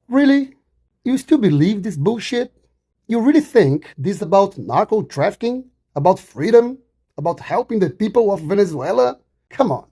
Really? You still believe this bullshit? You really think this is about narco trafficking? About freedom? About helping the people of Venezuela? Come on,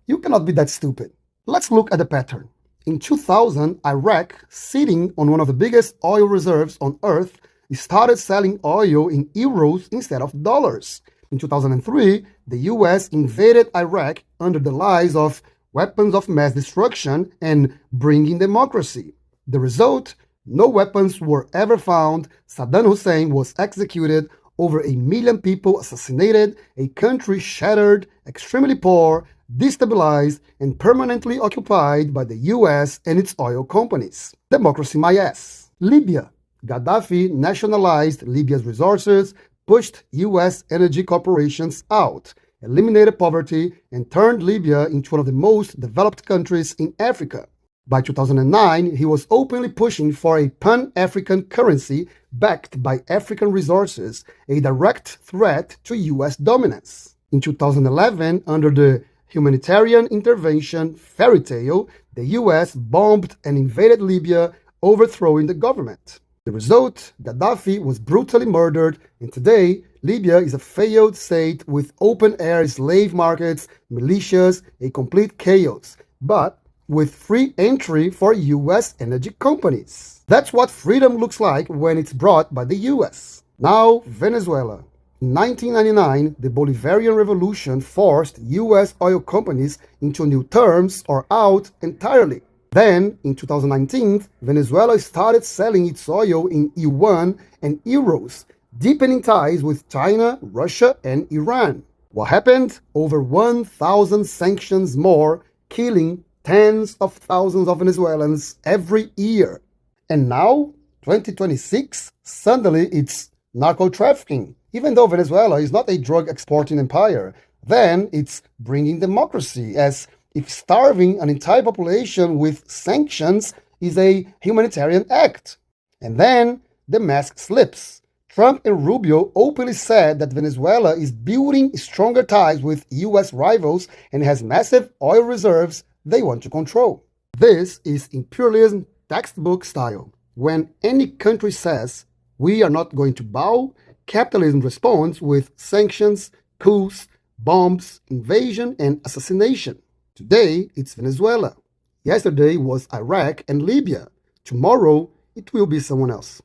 you cannot be that stupid. Let's look at the pattern. In 2000, Iraq, sitting on one of the biggest oil reserves on earth, started selling oil in euros instead of dollars. In 2003, the US invaded Iraq under the lies of weapons of mass destruction and bringing democracy. The result? No weapons were ever found, Saddam Hussein was executed, over 1 million people assassinated, a country shattered, extremely poor, destabilized, and permanently occupied by the US and its oil companies. Democracy my ass. Libya. Gaddafi nationalized Libya's resources, pushed US energy corporations out, eliminated poverty, and turned Libya into one of the most developed countries in Africa. By 2009, he was openly pushing for a pan-African currency backed by African resources, a direct threat to US dominance. In 2011, under the humanitarian intervention fairy tale, the US bombed and invaded Libya, overthrowing the government. The result? Gaddafi was brutally murdered, and today, Libya is a failed state with open-air slave markets, militias, a complete chaos. But with free entry for US energy companies. That's what freedom looks like when it's brought by the US. Now, Venezuela. In 1999, the Bolivarian Revolution forced US oil companies into new terms or out entirely. Then, in 2019, Venezuela started selling its oil in yuan and euros, deepening ties with China, Russia, and Iran. What happened? Over 1,000 sanctions more, killing tens of thousands of Venezuelans every year. And now, 2026, suddenly it's narco-trafficking. Even though Venezuela is not a drug exporting empire, then it's bringing democracy, as if starving an entire population with sanctions is a humanitarian act. And then the mask slips. Trump and Rubio openly said that Venezuela is building stronger ties with US rivals and has massive oil reserves they want to control. This is imperialism textbook style. When any country says, we are not going to bow, capitalism responds with sanctions, coups, bombs, invasion, and assassination. Today, it's Venezuela. Yesterday was Iraq and Libya. Tomorrow, it will be someone else.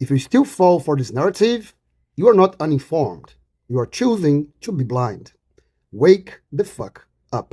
If you still fall for this narrative, you are not uninformed. You are choosing to be blind. Wake the fuck up.